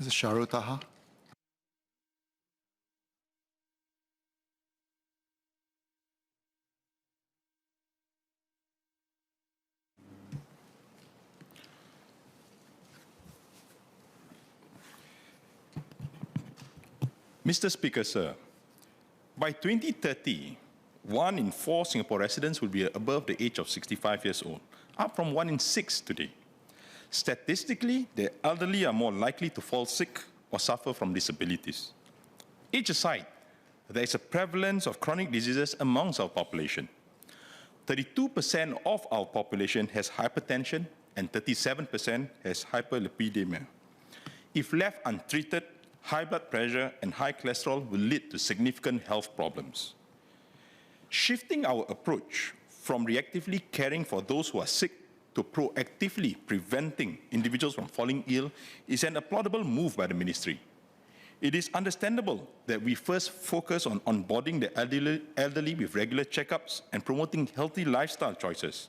Mrs. Sharael Taha. Mr. Speaker, sir, by 2030, 1 in 4 Singapore residents will be above the age of 65 years old, up from 1 in 6 today. Statistically, the elderly are more likely to fall sick or suffer from disabilities. Age aside, there is a prevalence of chronic diseases amongst our population. 32% of our population has hypertension and 37% has hyperlipidemia. If left untreated, high blood pressure and high cholesterol will lead to significant health problems. Shifting our approach from reactively caring for those who are sick to proactively preventing individuals from falling ill is an applaudable move by the ministry. It is understandable that we first focus on onboarding the elderly with regular checkups and promoting healthy lifestyle choices.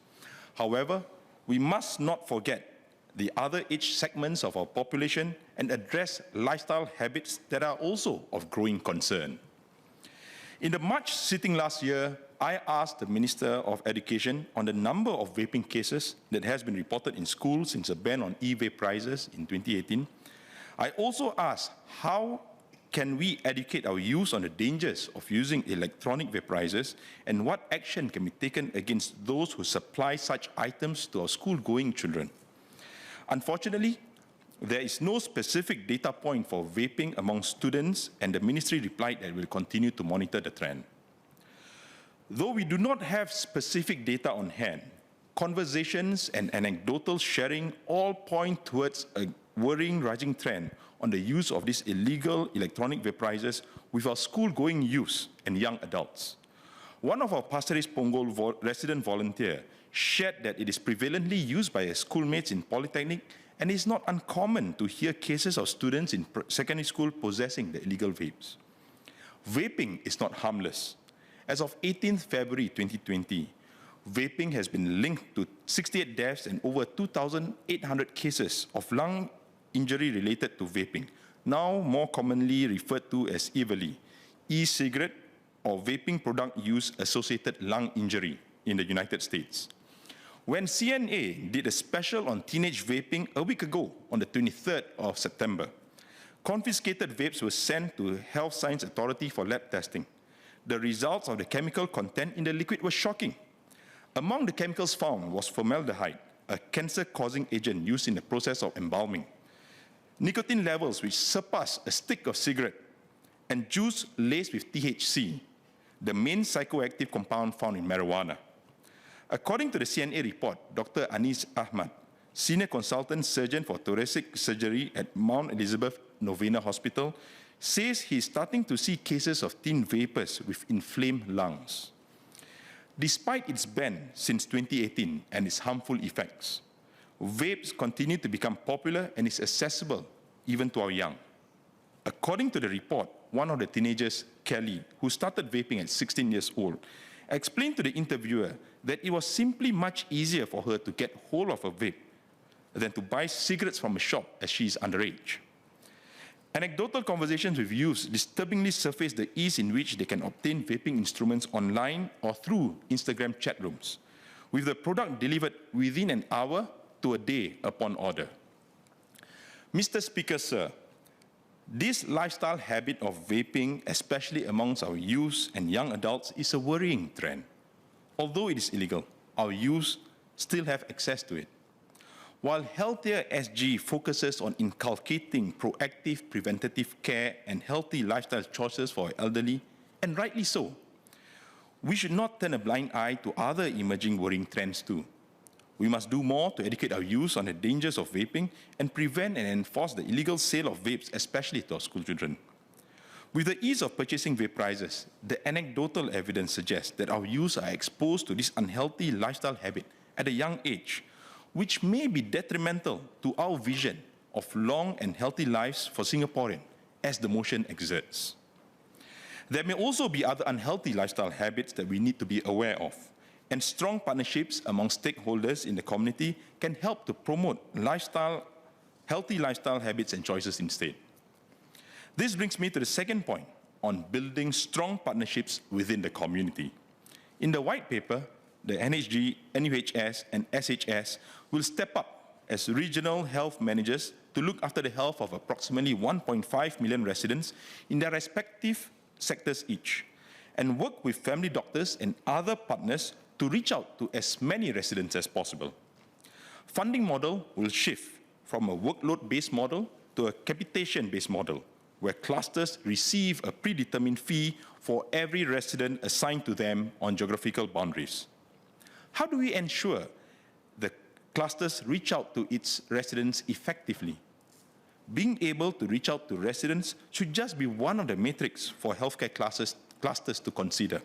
However, we must not forget the other age segments of our population and address lifestyle habits that are also of growing concern. In the March sitting last year, I asked the Minister of Education on the number of vaping cases that has been reported in schools since a ban on e-vape prices in 2018. I also asked how can we educate our youth on the dangers of using electronic vaporizers and what action can be taken against those who supply such items to our school-going children. Unfortunately, there is no specific data point for vaping among students, and the ministry replied that it will continue to monitor the trend. Though we do not have specific data on hand, conversations and anecdotal sharing all point towards a worrying rising trend on the use of these illegal electronic vaporizers with our school-going youth and young adults. One of our Pasir Ris Punggol resident volunteer shared that it is prevalently used by schoolmates in polytechnic, and it's not uncommon to hear cases of students in secondary school possessing the illegal vapes. Vaping is not harmless. As of 18th February 2020, vaping has been linked to 68 deaths and over 2,800 cases of lung injury related to vaping, now more commonly referred to as EVALI, e-cigarette or vaping product use associated lung injury in the United States. When CNA did a special on teenage vaping a week ago on the 23rd of September, confiscated vapes were sent to Health Science Authority for lab testing. The results of the chemical content in the liquid were shocking. Among the chemicals found was formaldehyde, a cancer-causing agent used in the process of embalming, nicotine levels which surpass a stick of cigarette, and juice laced with THC, the main psychoactive compound found in marijuana. According to the CNA report, Dr. Anis Ahmad, Senior Consultant Surgeon for Thoracic Surgery at Mount Elizabeth Novena Hospital, says he's starting to see cases of teen vapors with inflamed lungs. Despite its ban since 2018 and its harmful effects, vapes continue to become popular and is accessible even to our young. According to the report, one of the teenagers, Kelly, who started vaping at 16 years old, explained to the interviewer that it was simply much easier for her to get hold of a vape than to buy cigarettes from a shop as she is underage. Anecdotal conversations with youths disturbingly surface the ease in which they can obtain vaping instruments online or through Instagram chat rooms, with the product delivered within an hour to a day upon order. Mr. Speaker, sir, this lifestyle habit of vaping, especially amongst our youth and young adults, is a worrying trend. Although it is illegal, our youth still have access to it. While Healthier SG focuses on inculcating proactive preventative care and healthy lifestyle choices for our elderly, and rightly so, we should not turn a blind eye to other emerging worrying trends too. We must do more to educate our youth on the dangers of vaping and prevent and enforce the illegal sale of vapes, especially to our school children. With the ease of purchasing vaporizers, the anecdotal evidence suggests that our youth are exposed to this unhealthy lifestyle habit at a young age, which may be detrimental to our vision of long and healthy lives for Singaporeans as the motion exerts. There may also be other unhealthy lifestyle habits that we need to be aware of, and strong partnerships among stakeholders in the community can help to promote lifestyle healthy lifestyle habits and choices instead. This brings me to the second point on building strong partnerships within the community. In the white paper, the NHG, NUHS, and SHS will step up as regional health managers to look after the health of approximately 1.5 million residents in their respective sectors each, and work with family doctors and other partners to reach out to as many residents as possible. Funding model will shift from a workload-based model to a capitation-based model, where clusters receive a predetermined fee for every resident assigned to them on geographical boundaries. How do we ensure the clusters reach out to its residents effectively? Being able to reach out to residents should just be one of the metrics for healthcare clusters to consider.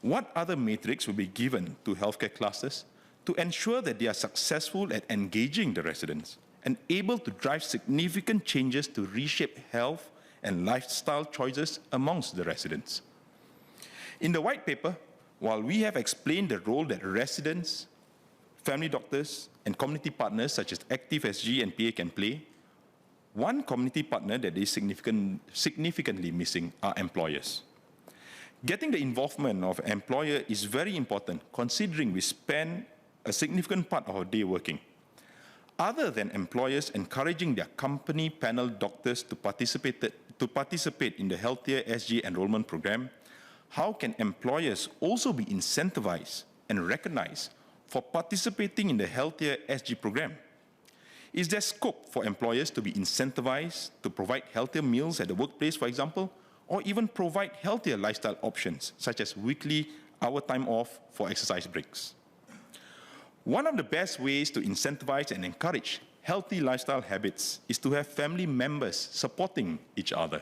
What other metrics will be given to healthcare clusters to ensure that they are successful at engaging the residents and able to drive significant changes to reshape health and lifestyle choices amongst the residents? In the white paper, while we have explained the role that residents, family doctors, and community partners such as Active SG and PA can play, one community partner that is significantly missing are employers. Getting the involvement of an employer is very important, considering we spend a significant part of our day working. Other than employers encouraging their company panel doctors to participate in the Healthier SG enrollment program, how can employers also be incentivized and recognized for participating in the Healthier SG program? Is there scope for employers to be incentivized to provide healthier meals at the workplace, for example, or even provide healthier lifestyle options, such as weekly hour time off for exercise breaks? One of the best ways to incentivize and encourage healthy lifestyle habits is to have family members supporting each other.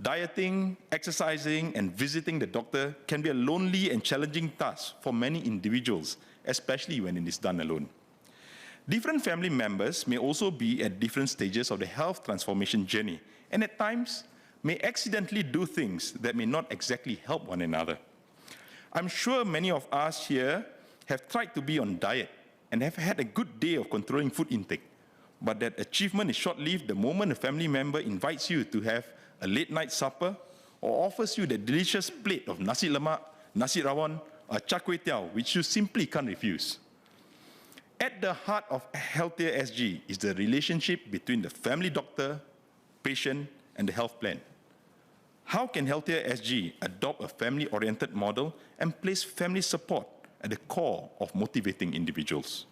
Dieting, exercising, and visiting the doctor can be a lonely and challenging task for many individuals, especially when it is done alone. Different family members may also be at different stages of the health transformation journey, and at times may accidentally do things that may not exactly help one another. I'm sure many of us here have tried to be on diet and have had a good day of controlling food intake, but that achievement is short-lived the moment a family member invites you to have a late-night supper or offers you the delicious plate of nasi lemak, nasi rawon, or char kway teow, which you simply can't refuse. At the heart of Healthier SG is the relationship between the family doctor, patient, and the health plan. How can Healthier SG adopt a family-oriented model and place family support at the core of motivating individuals?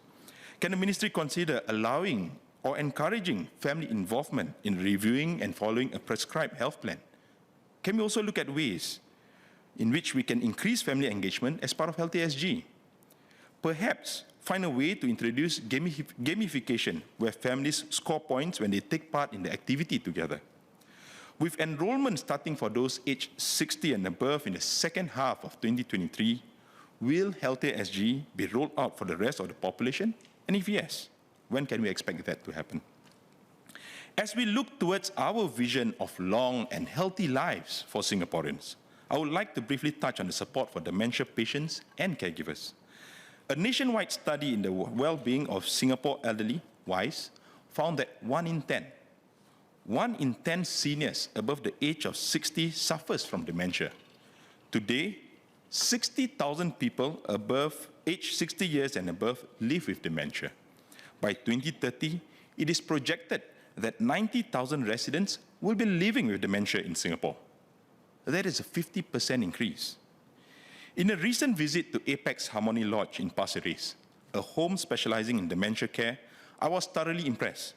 Can the ministry consider allowing or encouraging family involvement in reviewing and following a prescribed health plan? Can we also look at ways in which we can increase family engagement as part of Healthier SG? Perhaps find a way to introduce gamification where families score points when they take part in the activity together. With enrollment starting for those aged 60 and above in the second half of 2023, will Healthier SG be rolled out for the rest of the population? And if yes, when can we expect that to happen? As we look towards our vision of long and healthy lives for Singaporeans, I would like to briefly touch on the support for dementia patients and caregivers. A nationwide study in the well-being of Singapore elderly, WISE, found that 1 in 10 seniors above the age of 60 suffers from dementia. Today, 60,000 people above age 60 years and above live with dementia. By 2030, it is projected that 90,000 residents will be living with dementia in Singapore. That is a 50% increase. In a recent visit to Apex Harmony Lodge in Pasir Ris, a home specializing in dementia care, I was thoroughly impressed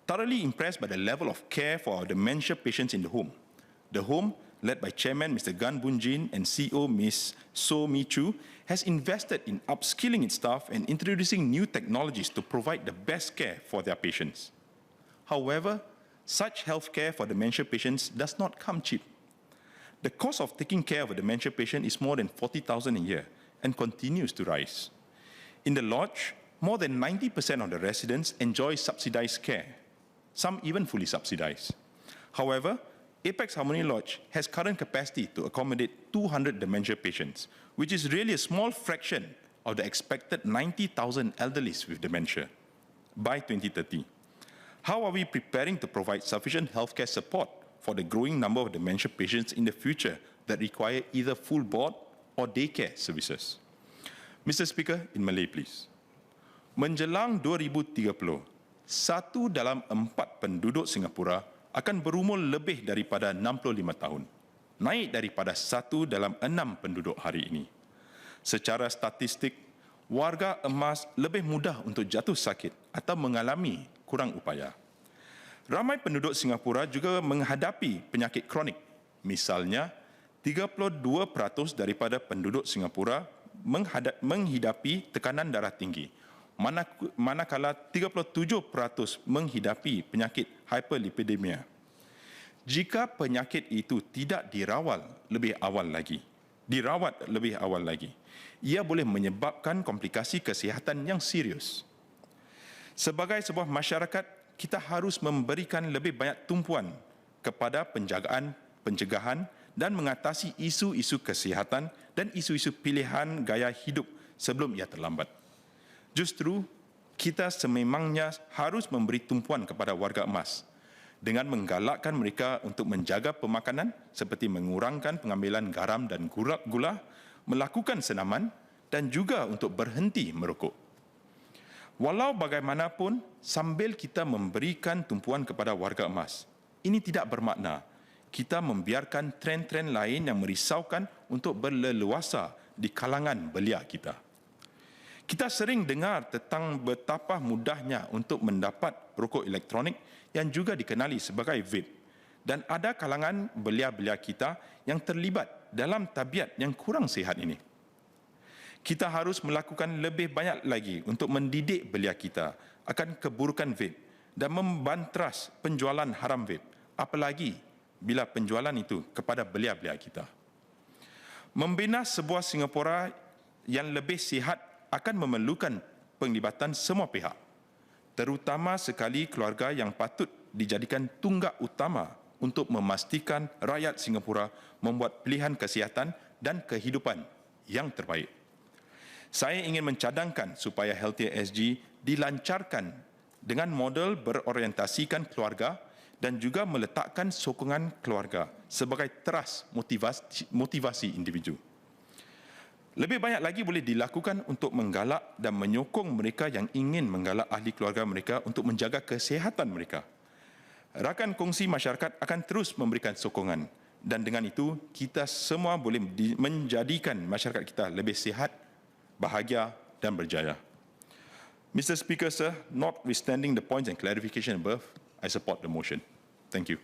by the level of care for our dementia patients in the home. The home, led by Chairman Mr. Gan Boon Jin and CEO Ms. So Mi Chu, has invested in upskilling its staff and introducing new technologies to provide the best care for their patients. However, such health care for dementia patients does not come cheap. The cost of taking care of a dementia patient is more than 40,000 a year and continues to rise. In the lodge, more than 90% of the residents enjoy subsidized care, some even fully subsidized. However, Apex Harmony Lodge has current capacity to accommodate 200 dementia patients, which is really a small fraction of the expected 90,000 elderlies with dementia by 2030. How are we preparing to provide sufficient healthcare support for the growing number of dementia patients in the future that require either full board or daycare services? Mr. Speaker, in Malay, please. Menjelang 2030, 1 dalam 4 penduduk Singapura akan berumur lebih daripada 65 tahun, naik daripada 1 dalam 6 penduduk hari ini. Secara statistik, warga emas lebih mudah untuk jatuh sakit atau mengalami kurang upaya. Ramai penduduk Singapura juga menghadapi penyakit kronik. Misalnya, 32% daripada penduduk Singapura menghidapi tekanan darah tinggi, manakala 37% menghidapi penyakit hyperlipidemia. Jika penyakit itu tidak dirawat lebih awal lagi, ia boleh menyebabkan komplikasi kesihatan yang serius. Sebagai sebuah masyarakat, kita harus memberikan lebih banyak tumpuan kepada pencegahan dan mengatasi isu-isu kesihatan dan isu-isu pilihan gaya hidup sebelum ia terlambat. Justru, kita sememangnya harus memberi tumpuan kepada warga emas dengan menggalakkan mereka untuk menjaga pemakanan seperti mengurangkan pengambilan garam dan gula, melakukan senaman dan juga untuk berhenti merokok. Walau bagaimanapun, sambil kita memberikan tumpuan kepada warga emas, ini tidak bermakna kita membiarkan tren-tren lain yang merisaukan untuk berleluasa di kalangan belia kita. Kita sering dengar tentang betapa mudahnya untuk mendapat rokok elektronik yang juga dikenali sebagai vape, dan ada kalangan belia-belia kita yang terlibat dalam tabiat yang kurang sihat ini. Kita harus melakukan lebih banyak lagi untuk mendidik belia kita akan keburukan vape dan membantras penjualan haram vape, apalagi bila penjualan itu kepada belia-belia kita. Membina sebuah Singapura yang lebih sihat akan memerlukan penglibatan semua pihak, terutama sekali keluarga yang patut dijadikan tunggak utama untuk memastikan rakyat Singapura membuat pilihan kesihatan dan kehidupan yang terbaik. Saya ingin mencadangkan supaya Healthier SG dilancarkan dengan model berorientasikan keluarga dan juga meletakkan sokongan keluarga sebagai teras motivasi individu. Lebih banyak lagi boleh dilakukan untuk menggalak dan menyokong mereka yang ingin menggalak ahli keluarga mereka untuk menjaga kesihatan mereka. Rakan kongsi masyarakat akan terus memberikan sokongan, dan dengan itu kita semua boleh menjadikan masyarakat kita lebih sihat, bahagia dan berjaya. Mr. Speaker, sir, notwithstanding the points and clarification above, I support the motion. Thank you.